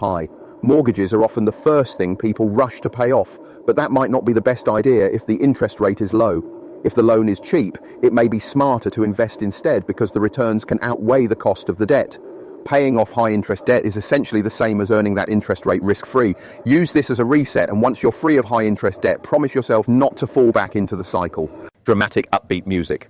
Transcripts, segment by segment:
high. Mortgages are often the first thing people rush to pay off, but that might not be the best idea if the interest rate is low. If the loan is cheap, it may be smarter to invest instead because the returns can outweigh the cost of the debt. Paying off high-interest debt is essentially the same as earning that interest rate risk-free. Use this as a reset, and once you're free of high-interest debt, promise yourself not to fall back into the cycle. Dramatic upbeat music.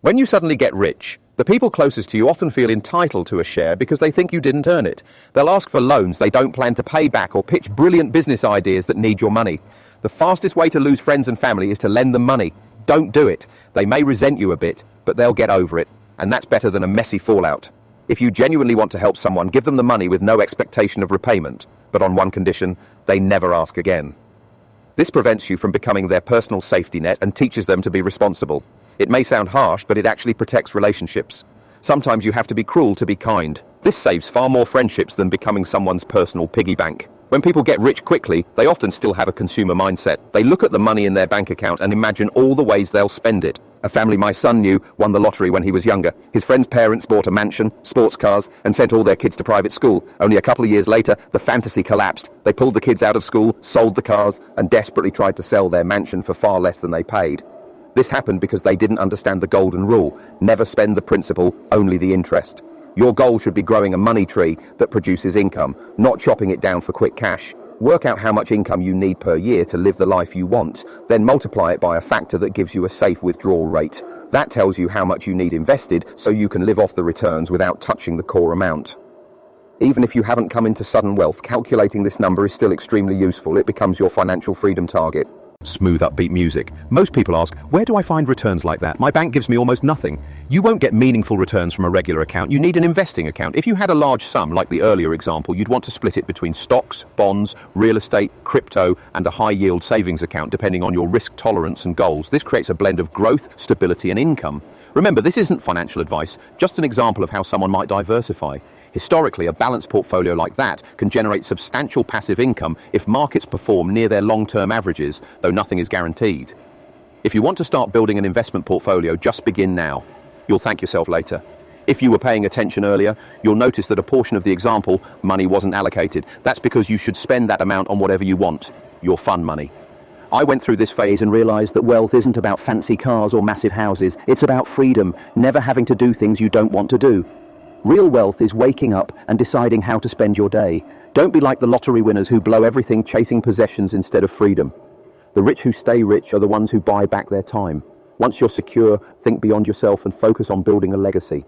When you suddenly get rich, the people closest to you often feel entitled to a share because they think you didn't earn it. They'll ask for loans they don't plan to pay back or pitch brilliant business ideas that need your money. The fastest way to lose friends and family is to lend them money. Don't do it. They may resent you a bit, but they'll get over it, and that's better than a messy fallout. If you genuinely want to help someone, give them the money with no expectation of repayment, but on one condition: they never ask again. This prevents you from becoming their personal safety net and teaches them to be responsible. It may sound harsh, but it actually protects relationships. Sometimes you have to be cruel to be kind. This saves far more friendships than becoming someone's personal piggy bank. When people get rich quickly, they often still have a consumer mindset. They look at the money in their bank account and imagine all the ways they'll spend it. A family my son knew won the lottery when he was younger. His friend's parents bought a mansion, sports cars, and sent all their kids to private school. Only a couple of years later, the fantasy collapsed. They pulled the kids out of school, sold the cars, and desperately tried to sell their mansion for far less than they paid. This happened because they didn't understand the golden rule: never spend the principal, only the interest. Your goal should be growing a money tree that produces income, not chopping it down for quick cash. Work out how much income you need per year to live the life you want, then multiply it by a factor that gives you a safe withdrawal rate. That tells you how much you need invested so you can live off the returns without touching the core amount. Even if you haven't come into sudden wealth, calculating this number is still extremely useful. It becomes your financial freedom target. Smooth upbeat music. Most people ask, where do I find returns like that? My bank gives me almost nothing. You won't get meaningful returns from a regular account. You need an investing account. If you had a large sum, like the earlier example, you'd want to split it between stocks, bonds, real estate, crypto, and a high-yield savings account, depending on your risk tolerance and goals. This creates a blend of growth, stability, and income. Remember, this isn't financial advice, just an example of how someone might diversify. Historically, a balanced portfolio like that can generate substantial passive income if markets perform near their long-term averages, though nothing is guaranteed. If you want to start building an investment portfolio, just begin now. You'll thank yourself later. If you were paying attention earlier, you'll notice that a portion of the example, money wasn't allocated. That's because you should spend that amount on whatever you want, your fun money. I went through this phase and realized that wealth isn't about fancy cars or massive houses. It's about freedom, never having to do things you don't want to do. Real wealth is waking up and deciding how to spend your day. Don't be like the lottery winners who blow everything chasing possessions instead of freedom. The rich who stay rich are the ones who buy back their time. Once you're secure, think beyond yourself and focus on building a legacy.